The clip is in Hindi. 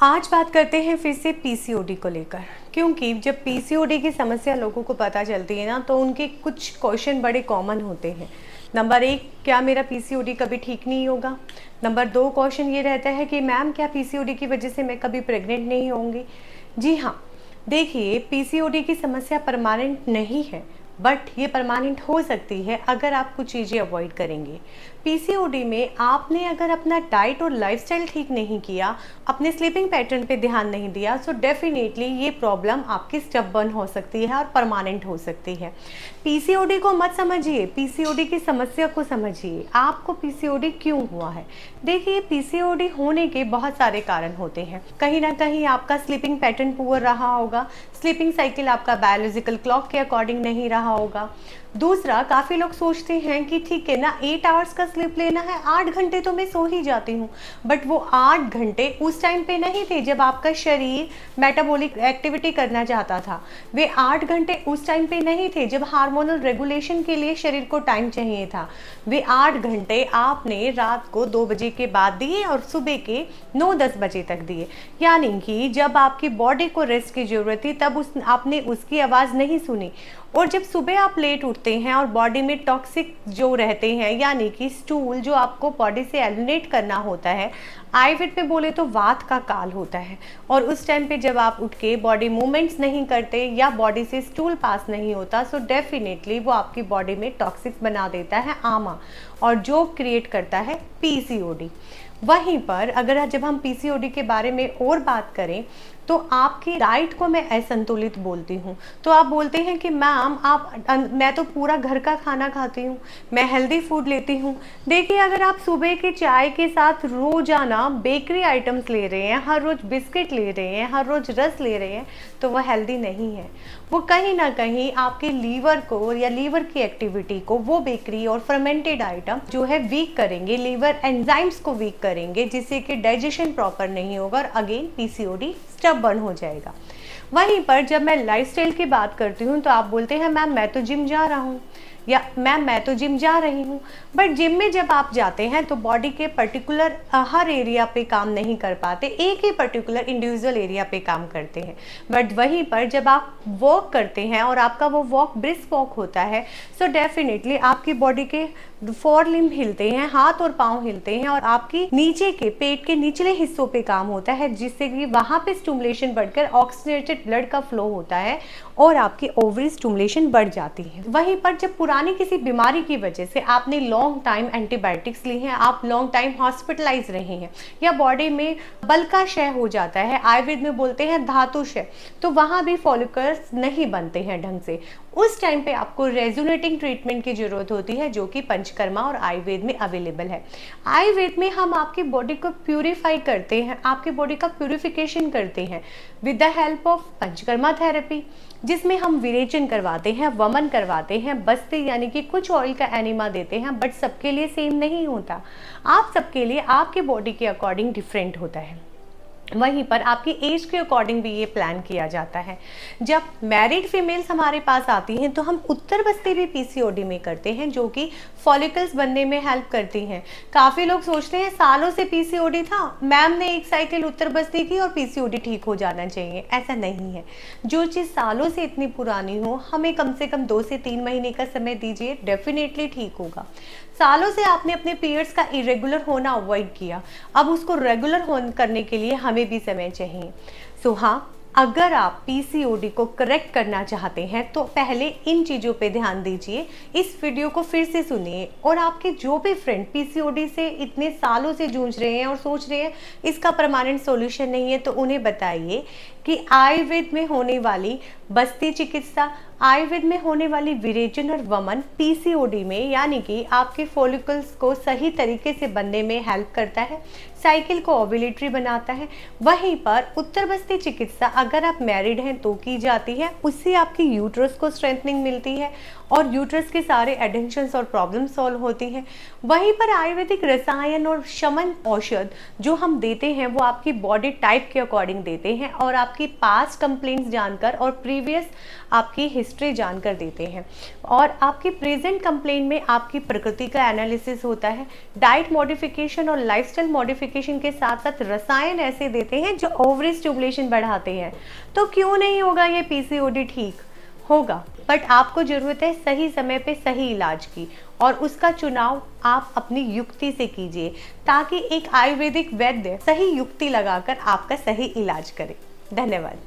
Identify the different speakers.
Speaker 1: आज बात करते हैं फिर से पीसीओडी को लेकर, क्योंकि जब पीसीओडी की समस्या लोगों को पता चलती है ना, तो उनके कुछ क्वेश्चन बड़े कॉमन होते हैं। नंबर एक, क्या मेरा पीसीओडी कभी ठीक नहीं होगा? नंबर दो क्वेश्चन ये रहता है कि मैम क्या पीसीओडी की वजह से मैं कभी प्रेग्नेंट नहीं होंगी? जी हाँ, देखिए पीसीओडी की समस्या परमानेंट नहीं है, बट ये परमानेंट हो सकती है अगर आप कुछ चीज़ें अवॉइड करेंगे। पीसीओडी में आपने अगर अपना डाइट और लाइफस्टाइल ठीक नहीं किया, अपने स्लीपिंग पैटर्न पे ध्यान नहीं दिया, सो डेफिनेटली ये प्रॉब्लम आपकी स्टबर्न हो सकती है और परमानेंट हो सकती है। पीसीओडी को मत समझिए, पीसीओडी की समस्या को समझिए। आपको पीसीओडी क्यों हुआ है? देखिए, पीसीओडी होने के बहुत सारे कारण होते हैं। कहीं ना कहीं आपका स्लीपिंग पैटर्न पुअर रहा होगा, स्लीपिंग साइकिल आपका बायोलॉजिकल क्लॉक के अकॉर्डिंग नहीं रहा होगा। दूसरा, काफ़ी लोग सोचते हैं कि ठीक है ना, 8 आवर्स का स्लीप लेना है, 8 घंटे तो मैं सो ही जाती हूँ। बट वो 8 घंटे उस टाइम पे नहीं थे जब आपका शरीर मेटाबॉलिक एक्टिविटी करना चाहता था। वे 8 घंटे उस टाइम पे नहीं थे जब हार्मोनल रेगुलेशन के लिए शरीर को टाइम चाहिए था। वे 8 घंटे आपने रात को 2 बजे के बाद दिए और सुबह के 9-10 बजे तक दिए। यानी कि जब आपकी बॉडी को रेस्ट की ज़रूरत थी तब आपने उसकी आवाज़ नहीं सुनी। और जब सुबह आप लेट उठते हैं और बॉडी में टॉक्सिक जो रहते हैं, यानी कि स्टूल जो आपको बॉडी से एलिमिनेट करना होता है, आयुर्वेद में बोले तो वात का काल होता है। और उस टाइम पे जब आप उठ के बॉडी मूवमेंट्स नहीं करते या बॉडी से स्टूल पास नहीं होता, सो डेफिनेटली वो आपकी बॉडी में टॉक्सिक्स बना देता है आमा, और जो क्रिएट करता है पीसीओडी। वहीं पर अगर जब हम पीसीओडी के बारे में और बात करें तो आपकी डाइट को मैं असंतुलित बोलती हूँ। तो आप बोलते हैं कि मैम मैं तो पूरा घर का खाना खाती हूँ, मैं हेल्दी फूड लेती हूँ। देखिए, अगर आप सुबह के चाय के साथ रोजाना बेकरी आइटम्स ले रहे हैं, हर रोज बिस्किट ले रहे हैं, हर रोज रस ले रहे हैं, तो वह हेल्दी नहीं है। वो कहीं ना कहीं आपके लीवर को या लीवर की एक्टिविटी को वो बेकरी और फर्मेंटेड आइटम जो है वीक करेंगे, लीवर एंजाइम्स को वीक करेंगे, जिससे कि डाइजेशन प्रॉपर नहीं होगा और अगेन पीसीओडी स्टबर्न हो जाएगा। वहीं पर जब मैं लाइफस्टाइल की बात करती हूँ तो आप बोलते हैं मैम मैं तो जिम जा रहा हूँ, या मैम मैं तो जिम जा रही हूँ। बट जिम में जब आप जाते हैं तो बॉडी के पर्टिकुलर हर एरिया पे काम नहीं कर पाते, एक ही पर्टिकुलर इंडिविजुअल एरिया पे काम करते हैं। बट वहीं पर जब आप वॉक करते हैं और आपका वो वॉक ब्रिस्क वॉक होता है, सो डेफिनेटली आपकी बॉडी के 4 लिम्ब हिलते हैं, हाथ और पाँव हिलते हैं, और आपकी नीचे के पेट के निचले हिस्सों पे काम होता है, जिससे कि वहाँ पे स्टिमुलेशन बढ़कर ऑक्सीजनेटेड ब्लड का फ्लो होता है और आपकी ओवरी स्टिमुलेशन बढ़ जाती है। वहीं पर जब पुरानी किसी बीमारी की वजह से आपने लॉन्ग टाइम एंटीबायोटिक्स ली हैं, आप लॉन्ग टाइम हॉस्पिटलाइज रहे हैं, या बॉडी में बल का क्षय हो जाता है, आयुर्वेद में बोलते हैं धातु क्षय, तो वहाँ भी फॉलिकल्स नहीं बनते हैं ढंग से, उस टाइम पे आपको रेजोनेटिंग ट्रीटमेंट की जरूरत होती है, जो कि पंचकर्मा और आयुर्वेद में अवेलेबल है। आयुर्वेद में हम आपकी बॉडी को प्यूरिफाई करते हैं, आपकी बॉडी का प्यूरिफिकेशन करते हैं with the help of panchakarma therapy, जिसमें हम विरेचन करवाते हैं, वमन करवाते हैं, बस्ती यानी कि कुछ ऑयल का एनिमा देते हैं। बट सबके लिए सेम नहीं होता, आप सबके लिए आपके बॉडी के अकॉर्डिंग डिफरेंट होता है। वहीं पर आपकी एज के अकॉर्डिंग भी ये प्लान किया जाता है। जब मैरिड फीमेल्स हमारे पास आती हैं तो हम उत्तर बस्ती भी पीसीओडी में करते हैं, जो कि फॉलिकल्स बनने में हेल्प करती हैं। काफ़ी लोग सोचते हैं सालों से पीसीओडी था, मैम ने एक साइकिल उत्तर बस्ती की और पीसीओडी ठीक हो जाना चाहिए। ऐसा नहीं है। जो चीज़ सालों से इतनी पुरानी हो, हमें कम से कम 2 से 3 महीने का समय दीजिए, डेफिनेटली ठीक होगा। सालों से आपने अपने पीरियड्स का इरेगुलर होना अवॉइड किया, अब उसको रेगुलर करने के लिए हमें भी समय चाहिए। सो हाँ, अगर आप पीसीओडी को करेक्ट करना चाहते हैं तो पहले इन चीज़ों पे ध्यान दीजिए, इस वीडियो को फिर से सुनिए, और आपके जो भी फ्रेंड पीसीओडी से इतने सालों से जूझ रहे हैं और सोच रहे हैं इसका परमानेंट सॉल्यूशन नहीं है, तो उन्हें बताइए कि आयुर्वेद में होने वाली बस्ती चिकित्सा, आयुर्वेद में होने वाली विरेचन और वमन पीसीओडी में, यानी कि आपके फॉलिकल्स को सही तरीके से बनने में हेल्प करता है, साइकिल को ओव्यूलेटरी बनाता है। वहीं पर उत्तर बस्ती चिकित्सा अगर आप मैरिड हैं तो की जाती है, उससे आपकी यूट्रस को स्ट्रेंथनिंग मिलती है और यूट्रस के सारे एडिक्शंस और प्रॉब्लम सॉल्व होती हैं। वहीं पर आयुर्वेदिक रसायन और शमन औषध जो हम देते हैं वो आपकी बॉडी टाइप के अकॉर्डिंग देते हैं, और आपकी पास्ट कंप्लेंट्स जानकर और प्रीवियस आपकी हिस्ट्री जानकर देते हैं। और आपकी प्रेजेंट कंप्लेंट में आपकी प्रकृति का एनालिसिस होता है। डाइट मॉडिफिकेशन और लाइफस्टाइल मॉडिफिकेशन के साथ साथ रसायन ऐसे देते हैं जो ओवरी स्टिमुलेशन बढ़ाते हैं। तो क्यों नहीं होगा ये पीसीओडी ठीक? होगा, बट आपको ज़रूरत है सही समय पे सही इलाज की, और उसका चुनाव आप अपनी युक्ति से कीजिए, ताकि एक आयुर्वेदिक वैद्य सही युक्ति लगाकर आपका सही इलाज करे। धन्यवाद।